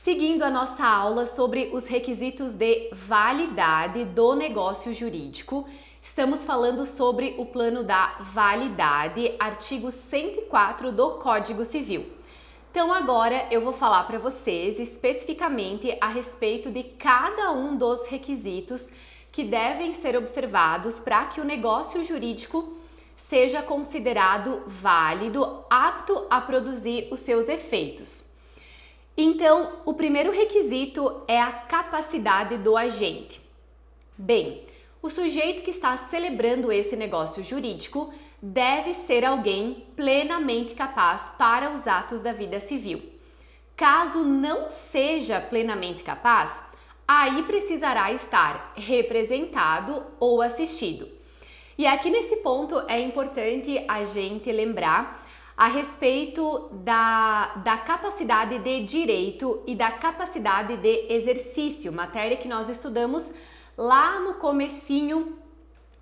Seguindo a nossa aula sobre os requisitos de validade do negócio jurídico, estamos falando sobre o plano da validade, artigo 104 do Código Civil. Então agora eu vou falar para vocês especificamente a respeito de cada um dos requisitos que devem ser observados para que o negócio jurídico seja considerado válido, apto a produzir os seus efeitos. Então, o primeiro requisito é a capacidade do agente. Bem, o sujeito que está celebrando esse negócio jurídico deve ser alguém plenamente capaz para os atos da vida civil. Caso não seja plenamente capaz, aí precisará estar representado ou assistido. E aqui nesse ponto é importante a gente lembrar a respeito da capacidade de direito e da capacidade de exercício, matéria que nós estudamos lá no comecinho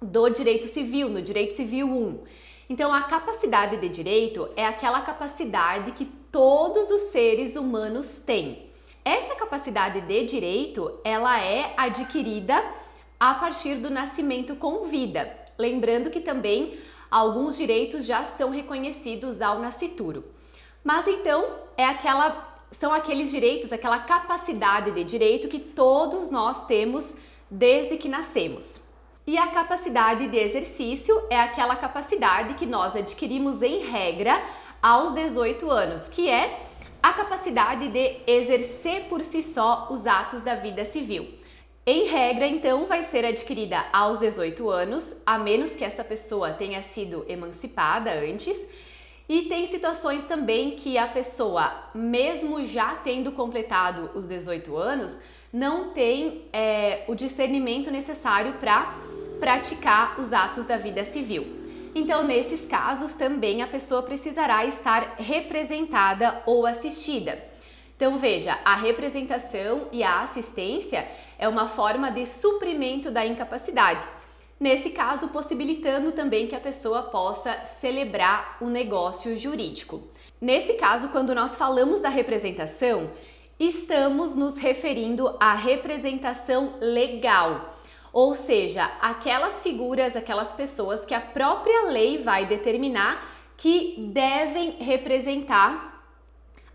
do Direito Civil, no Direito Civil 1. Então, a capacidade de direito é aquela capacidade que todos os seres humanos têm. Essa capacidade de direito, ela é adquirida a partir do nascimento com vida. Lembrando que também alguns direitos já são reconhecidos ao nascituro. Mas então, são aqueles direitos, aquela capacidade de direito que todos nós temos desde que nascemos. E a capacidade de exercício é aquela capacidade que nós adquirimos em regra aos 18 anos, que é a capacidade de exercer por si só os atos da vida civil. Em regra, então, vai ser adquirida aos 18 anos, a menos que essa pessoa tenha sido emancipada antes. E tem situações também que a pessoa, mesmo já tendo completado os 18 anos, não tem o discernimento necessário para praticar os atos da vida civil. Então, nesses casos, também a pessoa precisará estar representada ou assistida. Então, veja, a representação e a assistência é uma forma de suprimento da incapacidade. Nesse caso, possibilitando também que a pessoa possa celebrar o negócio jurídico. Nesse caso, quando nós falamos da representação, estamos nos referindo à representação legal, ou seja, aquelas figuras, aquelas pessoas que a própria lei vai determinar que devem representar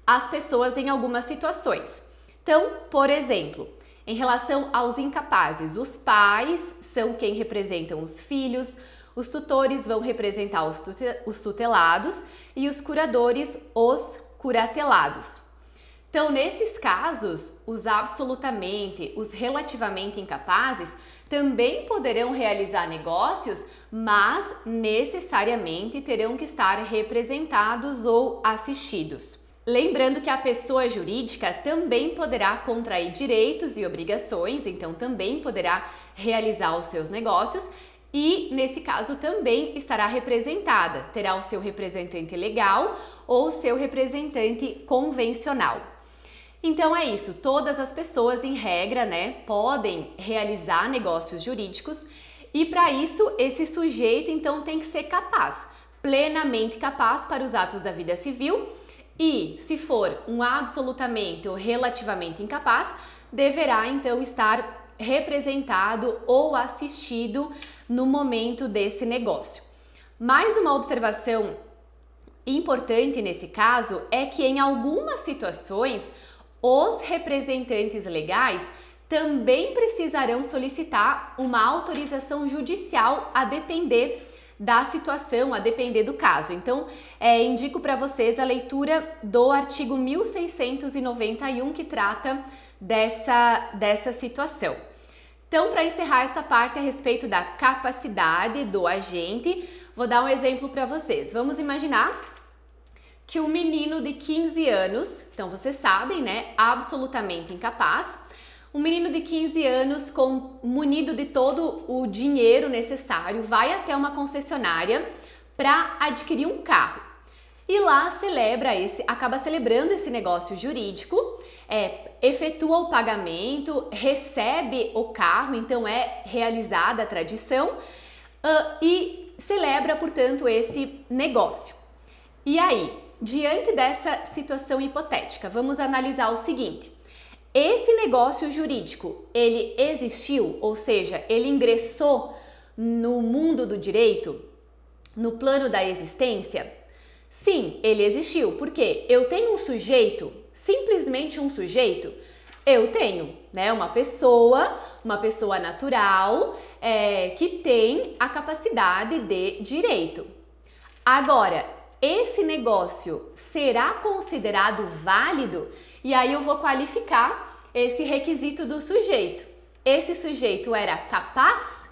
as pessoas em algumas situações. Então, por exemplo, em relação aos incapazes, os pais são quem representam os filhos, os tutores vão representar os tutelados e os curadores os curatelados. Então, nesses casos, os absolutamente, os relativamente incapazes também poderão realizar negócios, mas necessariamente terão que estar representados ou assistidos. Lembrando que a pessoa jurídica também poderá contrair direitos e obrigações, então também poderá realizar os seus negócios e, nesse caso, também estará representada, terá o seu representante legal ou o seu representante convencional. Então é isso, todas as pessoas, em regra, podem realizar negócios jurídicos e, para isso, esse sujeito, então, tem que ser capaz, plenamente capaz para os atos da vida civil. E, se for um absolutamente ou relativamente incapaz, deverá então estar representado ou assistido no momento desse negócio. Mais uma observação importante nesse caso é que em algumas situações os representantes legais também precisarão solicitar uma autorização judicial a depender da situação, a depender do caso. Então, indico para vocês a leitura do artigo 1691 que trata dessa situação. Então, para encerrar essa parte a respeito da capacidade do agente, vou dar um exemplo para vocês. Vamos imaginar que um menino de 15 anos, então vocês sabem, absolutamente incapaz, um menino de 15 anos munido de todo o dinheiro necessário vai até uma concessionária para adquirir um carro. E lá acaba celebrando esse negócio jurídico, efetua o pagamento, recebe o carro, então é realizada a tradição e celebra, portanto, esse negócio. E aí, diante dessa situação hipotética, vamos analisar o seguinte. esse negócio jurídico, ele existiu, ou seja, ele ingressou no mundo do direito, no plano da existência? Sim, ele existiu, porque eu tenho um sujeito, simplesmente um sujeito, eu tenho, né, uma pessoa natural que tem a capacidade de direito. Agora, esse negócio será considerado válido? E aí eu vou qualificar esse requisito do sujeito. Esse sujeito era capaz?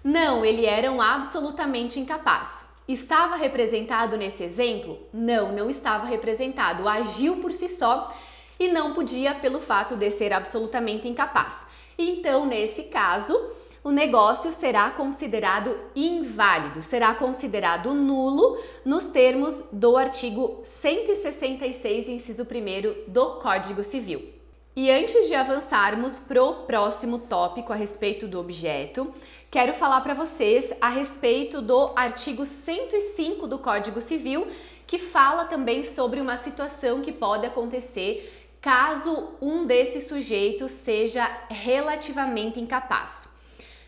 Não, ele era um absolutamente incapaz. Estava representado nesse exemplo? Não, não estava representado. Agiu por si só e não podia pelo fato de ser absolutamente incapaz. Então, nesse caso, o negócio será considerado inválido, será considerado nulo nos termos do artigo 166, inciso 1º do Código Civil. E antes de avançarmos para o próximo tópico a respeito do objeto, quero falar para vocês a respeito do artigo 105 do Código Civil, que fala também sobre uma situação que pode acontecer caso um desses sujeitos seja relativamente incapaz.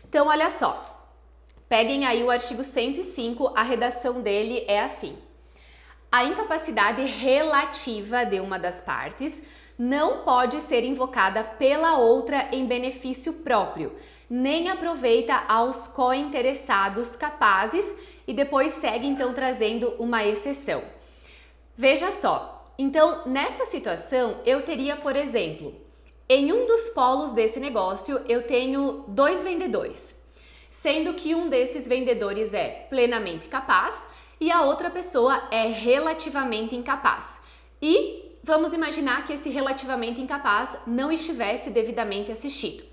Então, olha só, peguem aí o artigo 105, a redação dele é assim: a incapacidade relativa de uma das partes não pode ser invocada pela outra em benefício próprio, nem aproveita aos cointeressados capazes, e depois segue então trazendo uma exceção. Veja só, então nessa situação eu teria, por exemplo, em um dos polos desse negócio eu tenho 2 vendedores, sendo que um desses vendedores é plenamente capaz e a outra pessoa é relativamente incapaz. E vamos imaginar que esse relativamente incapaz não estivesse devidamente assistido.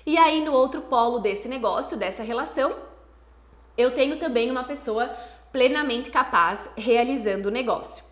E aí no outro polo desse negócio, dessa relação, eu tenho também uma pessoa plenamente capaz realizando o negócio.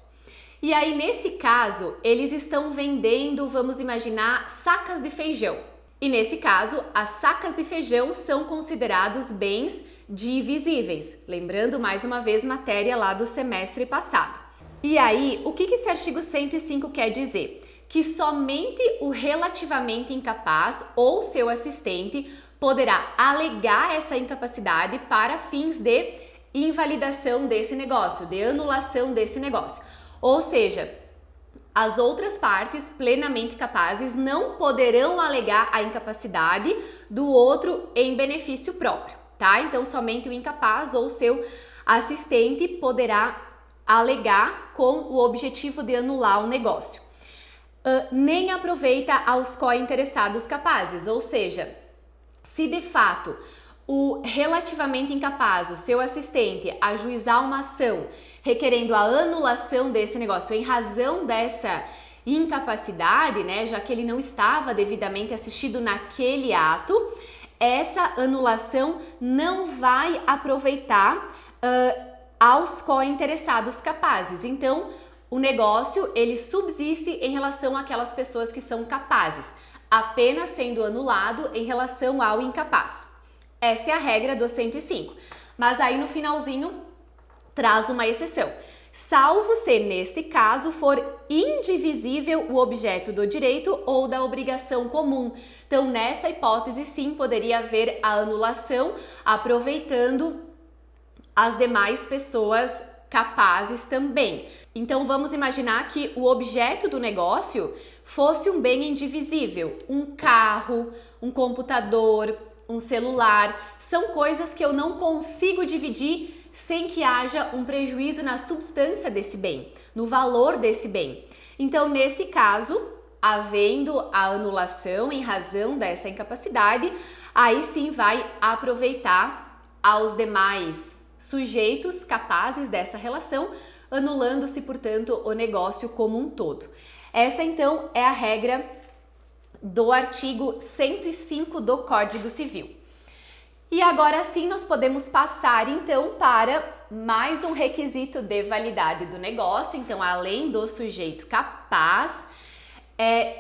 E aí nesse caso, eles estão vendendo, vamos imaginar, sacas de feijão. E nesse caso, as sacas de feijão são considerados bens divisíveis. Lembrando mais uma vez matéria lá do semestre passado. E aí, o que esse artigo 105 quer dizer? Que somente o relativamente incapaz ou seu assistente poderá alegar essa incapacidade para fins de invalidação desse negócio, de anulação desse negócio. Ou seja, as outras partes plenamente capazes não poderão alegar a incapacidade do outro em benefício próprio, tá? Então, somente o incapaz ou seu assistente poderá alegar com o objetivo de anular o negócio. Nem aproveita aos cointeressados capazes, ou seja, se de fato o relativamente incapaz, o seu assistente, ajuizar uma ação requerendo a anulação desse negócio em razão dessa incapacidade, né, já que ele não estava devidamente assistido naquele ato, essa anulação não vai aproveitar aos cointeressados capazes. Então, o negócio ele subsiste em relação àquelas pessoas que são capazes, apenas sendo anulado em relação ao incapaz. Essa é a regra do 105. Mas aí no finalzinho traz uma exceção. Salvo se, neste caso, for indivisível o objeto do direito ou da obrigação comum. Então, nessa hipótese, sim, poderia haver a anulação, aproveitando as demais pessoas capazes também. Então, vamos imaginar que o objeto do negócio fosse um bem indivisível, um carro, um computador, um celular. São coisas que eu não consigo dividir sem que haja um prejuízo na substância desse bem, no valor desse bem. Então, nesse caso, havendo a anulação em razão dessa incapacidade, aí sim vai aproveitar aos demais sujeitos capazes dessa relação, anulando-se, portanto, o negócio como um todo. Essa, então, é a regra do artigo 105 do Código Civil. E agora sim nós podemos passar então para mais um requisito de validade do negócio. Então, além do sujeito capaz,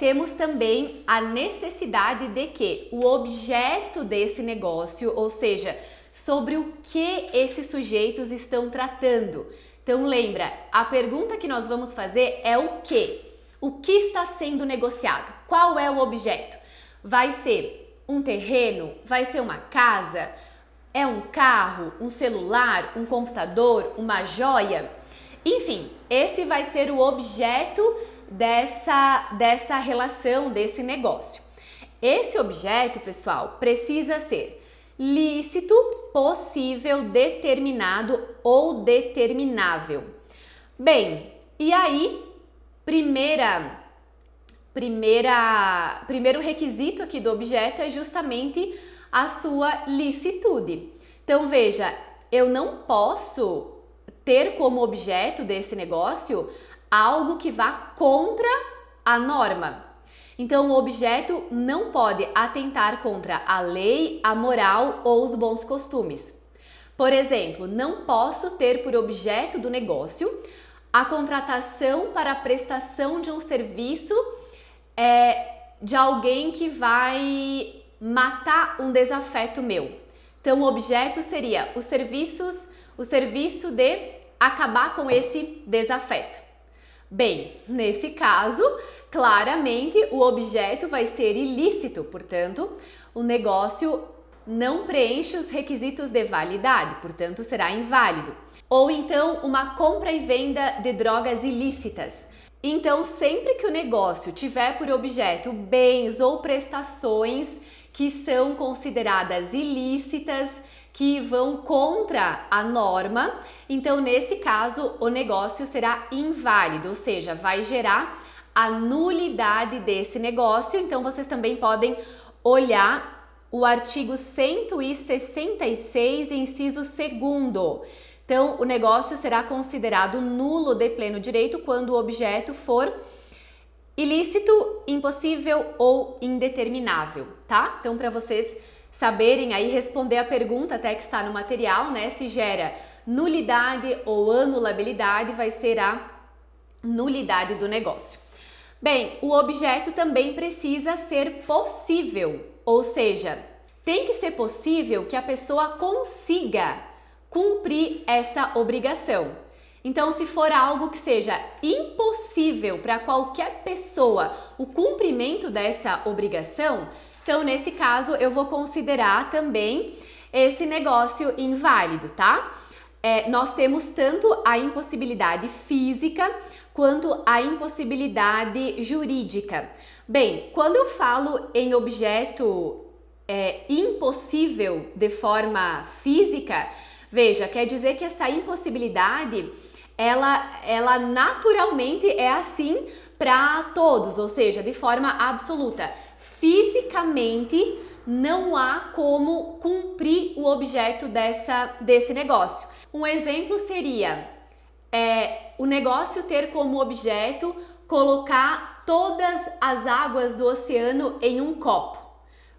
temos também a necessidade de que o objeto desse negócio, ou seja, sobre o que esses sujeitos estão tratando. Então, lembra, a pergunta que nós vamos fazer é o quê? o que está sendo negociado? Qual é o objeto? Vai ser um terreno? Vai ser uma casa? É um carro? Um celular? Um computador? Uma joia? Enfim, esse vai ser o objeto dessa relação, desse negócio. Esse objeto, pessoal, precisa ser lícito, possível, determinado ou determinável. Bem, e aí, primeiro requisito aqui do objeto é justamente a sua licitude. Então, veja, eu não posso ter como objeto desse negócio algo que vá contra a norma. Então, o objeto não pode atentar contra a lei, a moral ou os bons costumes. Por exemplo, não posso ter por objeto do negócio a contratação para a prestação de um serviço de alguém que vai matar um desafeto meu. Então, o objeto seria o serviço de acabar com esse desafeto. Bem, nesse caso, claramente o objeto vai ser ilícito, portanto, o negócio não preenche os requisitos de validade, portanto, será inválido. Ou então, uma compra e venda de drogas ilícitas. Então, sempre que o negócio tiver por objeto bens ou prestações que são consideradas ilícitas, que vão contra a norma, então nesse caso o negócio será inválido, ou seja, vai gerar a nulidade desse negócio. Então vocês também podem olhar o artigo 166, inciso 2º. Então o negócio será considerado nulo de pleno direito quando o objeto for ilícito, impossível ou indeterminável, tá? Então para vocês saberem aí responder a pergunta até que está no material, né? Se gera nulidade ou anulabilidade, vai ser a nulidade do negócio. Bem, o objeto também precisa ser possível, ou seja, tem que ser possível que a pessoa consiga cumprir essa obrigação. Então, se for algo que seja impossível para qualquer pessoa o cumprimento dessa obrigação, então, nesse caso, eu vou considerar também esse negócio inválido, tá? Nós temos tanto a impossibilidade física quanto a impossibilidade jurídica. Bem, quando eu falo em objeto impossível de forma física, veja, quer dizer que essa impossibilidade, ela naturalmente é assim para todos, ou seja, de forma absoluta. Fisicamente não há como cumprir o objeto desse negócio. Um exemplo seria o negócio ter como objeto colocar todas as águas do oceano em um copo.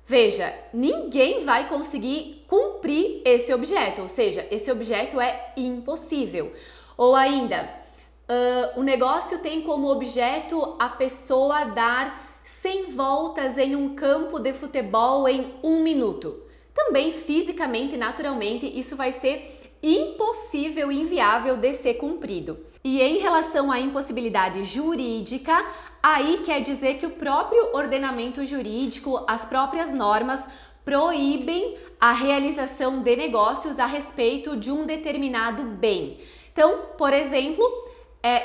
Veja, ninguém vai conseguir cumprir esse objeto, ou seja, esse objeto é impossível. Ou ainda, o negócio tem como objeto a pessoa dar 100 voltas em um campo de futebol em 1 minuto. Também fisicamente, naturalmente, isso vai ser impossível e inviável de ser cumprido. E em relação à impossibilidade jurídica, aí quer dizer que o próprio ordenamento jurídico, as próprias normas, proíbem a realização de negócios a respeito de um determinado bem. Então, por exemplo,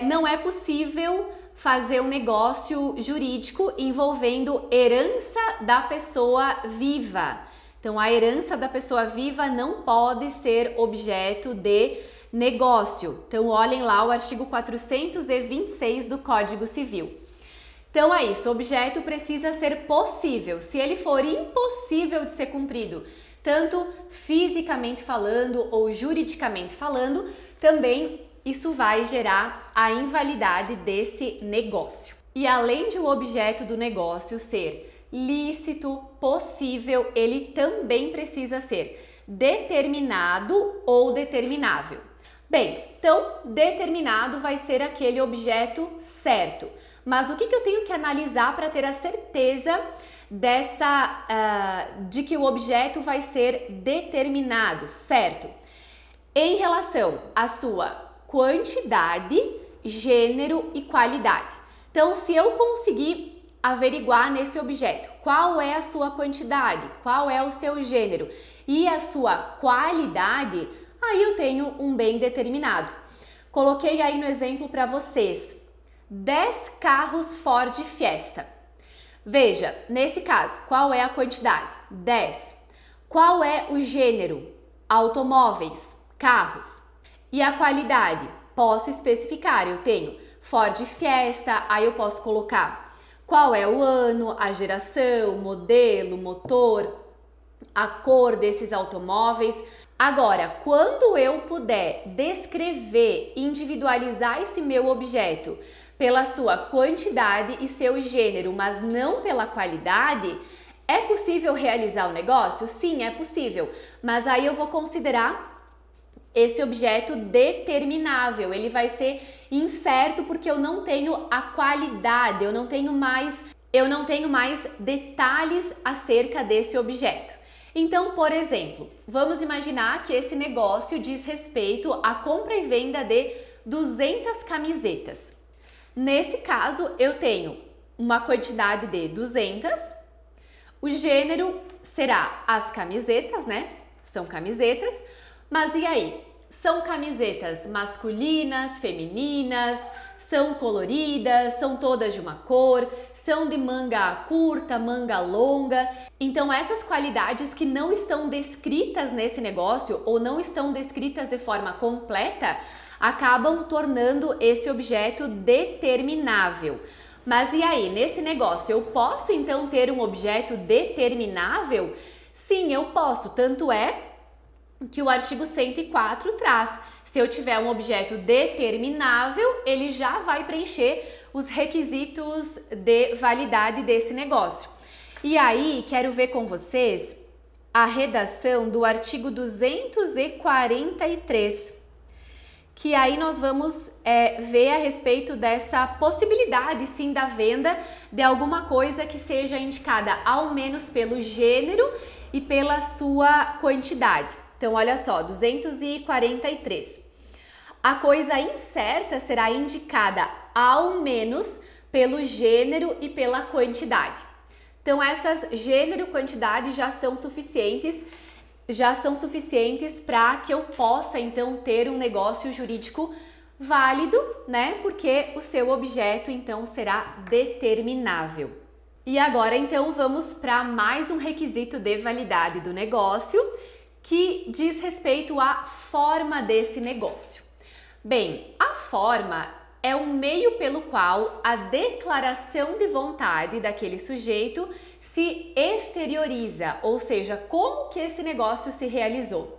não é possível fazer um negócio jurídico envolvendo herança da pessoa viva. Então, a herança da pessoa viva não pode ser objeto de negócio. Então, olhem lá o artigo 426 do Código Civil. Então, é isso. O objeto precisa ser possível. Se ele for impossível de ser cumprido, tanto fisicamente falando ou juridicamente falando, também isso vai gerar a invalidade desse negócio. E além de o objeto do negócio ser lícito, possível, ele também precisa ser determinado ou determinável. Bem, então determinado vai ser aquele objeto certo. Mas o que eu tenho que analisar para ter a certeza de que o objeto vai ser determinado, certo? Em relação à sua quantidade, gênero e qualidade. Então, se eu conseguir averiguar nesse objeto qual é a sua quantidade, qual é o seu gênero e a sua qualidade, aí eu tenho um bem determinado. Coloquei aí no exemplo para vocês 10 carros Ford Fiesta. Veja, nesse caso, qual é a quantidade? 10. Qual é o gênero? Automóveis, carros. E a qualidade? Posso especificar, eu tenho Ford Fiesta, aí eu posso colocar qual é o ano, a geração, modelo, motor, a cor desses automóveis. Agora, quando eu puder descrever, individualizar esse meu objeto pela sua quantidade e seu gênero, mas não pela qualidade, é possível realizar o negócio? Sim, é possível, mas aí eu vou considerar esse objeto determinável, ele vai ser incerto porque eu não tenho a qualidade, eu não tenho mais detalhes acerca desse objeto. Então, por exemplo, vamos imaginar que esse negócio diz respeito à compra e venda de 200 camisetas. Nesse caso, eu tenho uma quantidade de 200, o gênero será as camisetas, né? São camisetas, mas e aí? São camisetas masculinas, femininas, são coloridas, são todas de uma cor, são de manga curta, manga longa. Então essas qualidades que não estão descritas nesse negócio ou não estão descritas de forma completa, acabam tornando esse objeto determinável. Mas e aí, nesse negócio, eu posso então ter um objeto determinável? Sim, eu posso, tanto é que o artigo 104 traz. Se eu tiver um objeto determinável, ele já vai preencher os requisitos de validade desse negócio. E aí, quero ver com vocês a redação do artigo 243, que aí nós vamos ver a respeito dessa possibilidade, sim, da venda de alguma coisa que seja indicada ao menos pelo gênero e pela sua quantidade. Então, olha só, 243. A coisa incerta será indicada ao menos pelo gênero e pela quantidade. Então, essas gênero e quantidade já são suficientes para que eu possa então ter um negócio jurídico válido, né? Porque o seu objeto então será determinável. E agora então vamos para mais um requisito de validade do negócio, que diz respeito à forma desse negócio. Bem, a forma é o meio pelo qual a declaração de vontade daquele sujeito se exterioriza, ou seja, como que esse negócio se realizou.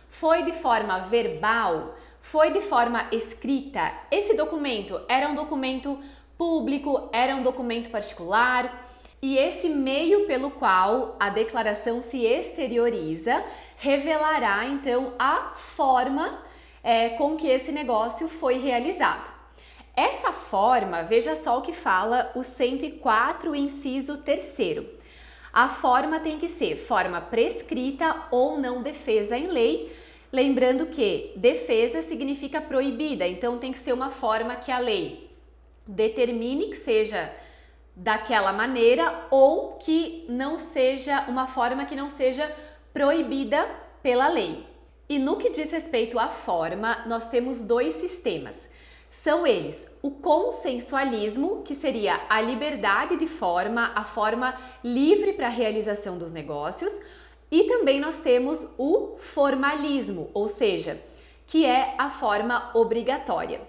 Foi de forma verbal? Foi de forma escrita? Esse documento era um documento público? Era um documento particular? E esse meio pelo qual a declaração se exterioriza revelará então a forma com que esse negócio foi realizado. Essa forma, veja só o que fala o 104, inciso 3º. A forma tem que ser forma prescrita ou não defesa em lei, lembrando que defesa significa proibida, então tem que ser uma forma que a lei determine que seja daquela maneira ou que não seja uma forma que não seja proibida pela lei. E no que diz respeito à forma, nós temos dois sistemas. São eles o consensualismo, que seria a liberdade de forma, a forma livre para a realização dos negócios, e também nós temos o formalismo, ou seja, que é a forma obrigatória.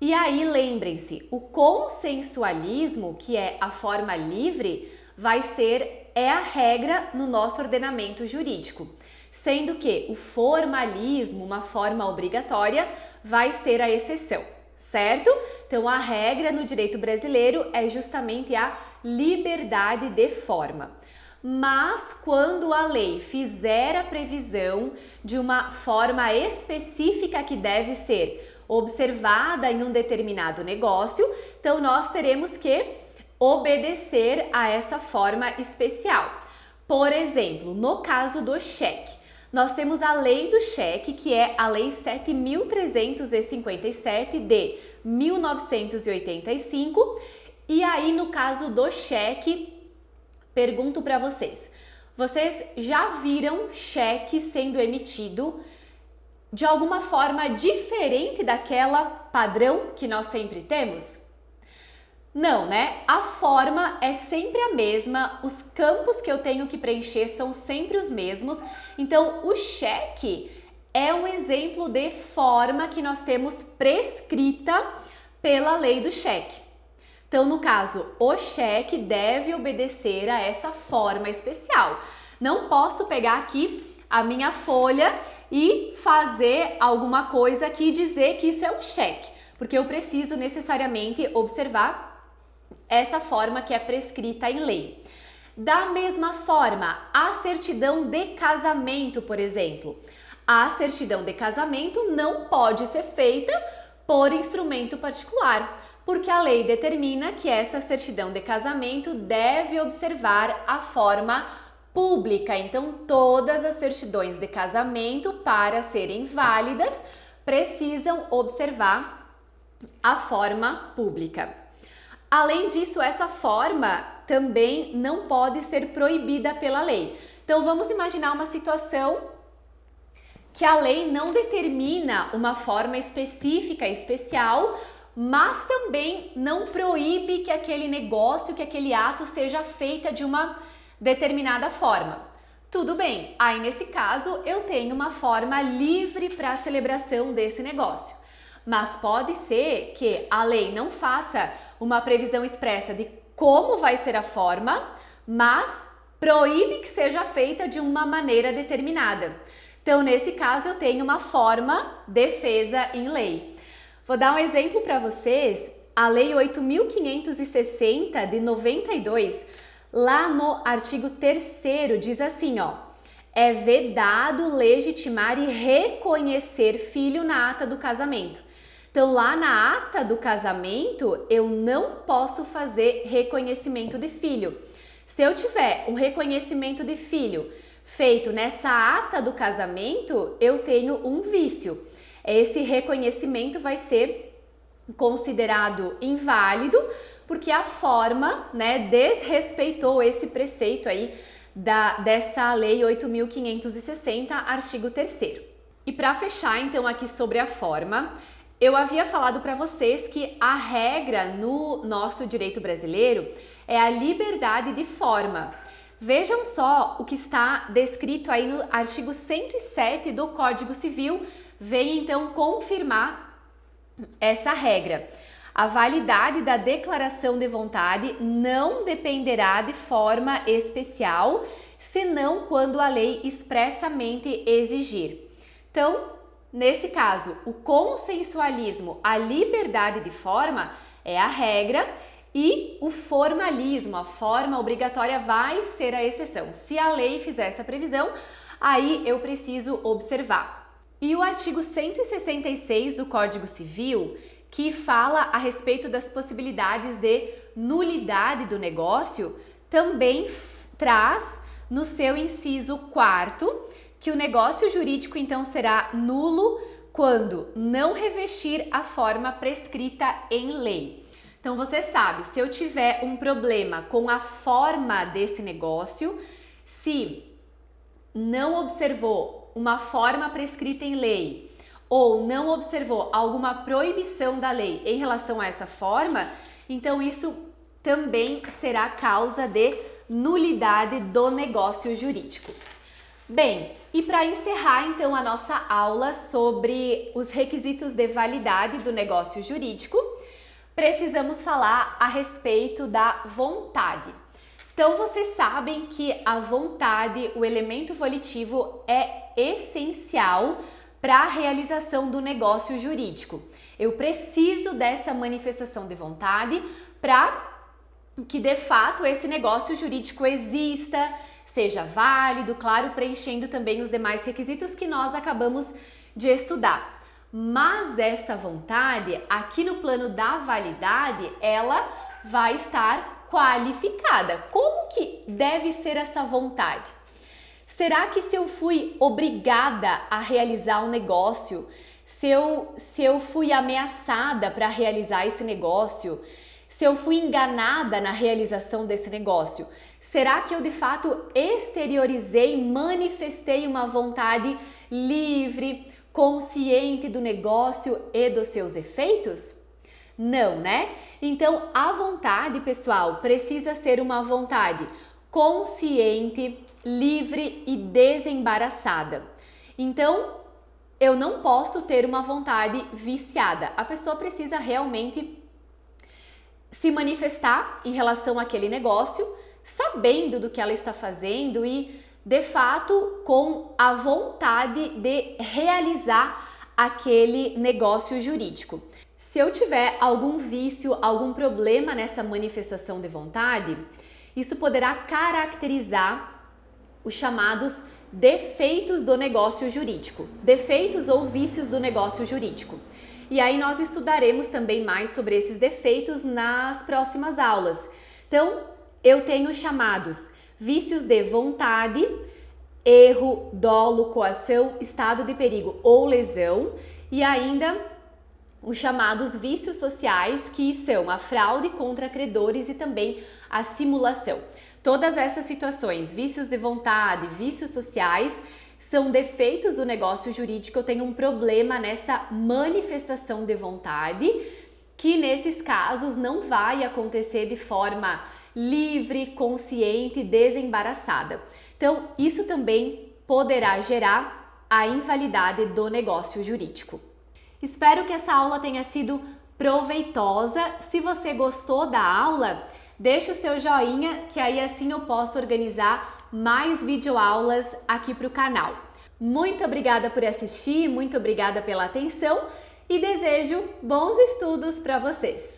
E aí lembrem-se, o consensualismo, que é a forma livre, é a regra no nosso ordenamento jurídico, sendo que o formalismo, uma forma obrigatória, vai ser a exceção, certo? Então a regra no direito brasileiro é justamente a liberdade de forma. Mas quando a lei fizer a previsão de uma forma específica que deve ser observada em um determinado negócio, então nós teremos que obedecer a essa forma especial. Por exemplo, no caso do cheque, nós temos a lei do cheque, que é a Lei 7.357 de 1985. E aí, no caso do cheque, pergunto para vocês: vocês já viram cheque sendo emitido de alguma forma diferente daquela padrão que nós sempre temos? Não, né? A forma é sempre a mesma, os campos que eu tenho que preencher são sempre os mesmos. Então, o cheque é um exemplo de forma que nós temos prescrita pela lei do cheque. Então, no caso, o cheque deve obedecer a essa forma especial. Não posso pegar aqui a minha folha e fazer alguma coisa aqui e dizer que isso é um cheque, porque eu preciso necessariamente observar essa forma que é prescrita em lei. Da mesma forma, a certidão de casamento, por exemplo. A certidão de casamento não pode ser feita por instrumento particular, porque a lei determina que essa certidão de casamento deve observar a forma pública. Então, todas as certidões de casamento, para serem válidas, precisam observar a forma pública. Além disso, essa forma também não pode ser proibida pela lei. Então, vamos imaginar uma situação que a lei não determina uma forma específica, especial, mas também não proíbe que aquele negócio, que aquele ato seja feita de uma determinada forma. Tudo bem, aí nesse caso eu tenho uma forma livre para a celebração desse negócio. Mas pode ser que a lei não faça uma previsão expressa de como vai ser a forma, mas proíbe que seja feita de uma maneira determinada. Então, nesse caso, eu tenho uma forma defesa em lei. Vou dar um exemplo para vocês. A Lei 8.560 de 92, lá no artigo 3º, diz assim, ó: é vedado legitimar e reconhecer filho na ata do casamento. Então, lá na ata do casamento, eu não posso fazer reconhecimento de filho. Se eu tiver um reconhecimento de filho feito nessa ata do casamento, eu tenho um vício. Esse reconhecimento vai ser considerado inválido porque a forma, desrespeitou esse preceito aí dessa Lei 8.560, artigo 3º. E para fechar, então, aqui sobre a forma, eu havia falado para vocês que a regra no nosso direito brasileiro é a liberdade de forma. Vejam só o que está descrito aí no artigo 107 do Código Civil, vem então confirmar essa regra. A validade da declaração de vontade não dependerá de forma especial, senão quando a lei expressamente exigir. Então, nesse caso, o consensualismo, a liberdade de forma é a regra, e o formalismo, a forma obrigatória, vai ser a exceção. Se a lei fizer essa previsão, aí eu preciso observar. E o artigo 166 do Código Civil, que fala a respeito das possibilidades de nulidade do negócio, também traz no seu inciso 4º que o negócio jurídico então será nulo quando não revestir a forma prescrita em lei. Então, você sabe, se eu tiver um problema com a forma desse negócio, se não observou uma forma prescrita em lei ou não observou alguma proibição da lei em relação a essa forma, então isso também será causa de nulidade do negócio jurídico. Bem, e para encerrar então a nossa aula sobre os requisitos de validade do negócio jurídico, precisamos falar a respeito da vontade. Então, vocês sabem que a vontade, o elemento volitivo, é essencial para a realização do negócio jurídico. Eu preciso dessa manifestação de vontade para que, de fato, esse negócio jurídico exista, seja válido, claro, preenchendo também os demais requisitos que nós acabamos de estudar. Mas essa vontade, aqui no plano da validade, ela vai estar qualificada. Como que deve ser essa vontade? Será que se eu fui obrigada a realizar um negócio, se eu fui ameaçada para realizar esse negócio, se eu fui enganada na realização desse negócio, será que eu de fato exteriorizei, manifestei uma vontade livre, consciente do negócio e dos seus efeitos? Não, né? Então, a vontade, pessoal, precisa ser uma vontade consciente, livre e desembaraçada. Então, eu não posso ter uma vontade viciada. A pessoa precisa realmente se manifestar em relação àquele negócio, sabendo do que ela está fazendo e, de fato, com a vontade de realizar aquele negócio jurídico. Se eu tiver algum vício, algum problema nessa manifestação de vontade, isso poderá caracterizar os chamados defeitos do negócio jurídico, defeitos ou vícios do negócio jurídico. E aí nós estudaremos também mais sobre esses defeitos nas próximas aulas. Então, eu tenho chamados vícios de vontade, erro, dolo, coação, estado de perigo ou lesão, e ainda os chamados vícios sociais, que são a fraude contra credores e também a simulação. Todas essas situações, vícios de vontade, vícios sociais, são defeitos do negócio jurídico. Eu tenho um problema nessa manifestação de vontade, que nesses casos não vai acontecer de forma livre, consciente, desembaraçada. Então, isso também poderá gerar a invalidade do negócio jurídico. Espero que essa aula tenha sido proveitosa. Se você gostou da aula, deixa o seu joinha, que aí assim eu posso organizar mais videoaulas aqui para o canal. Muito obrigada por assistir, muito obrigada pela atenção e desejo bons estudos para vocês!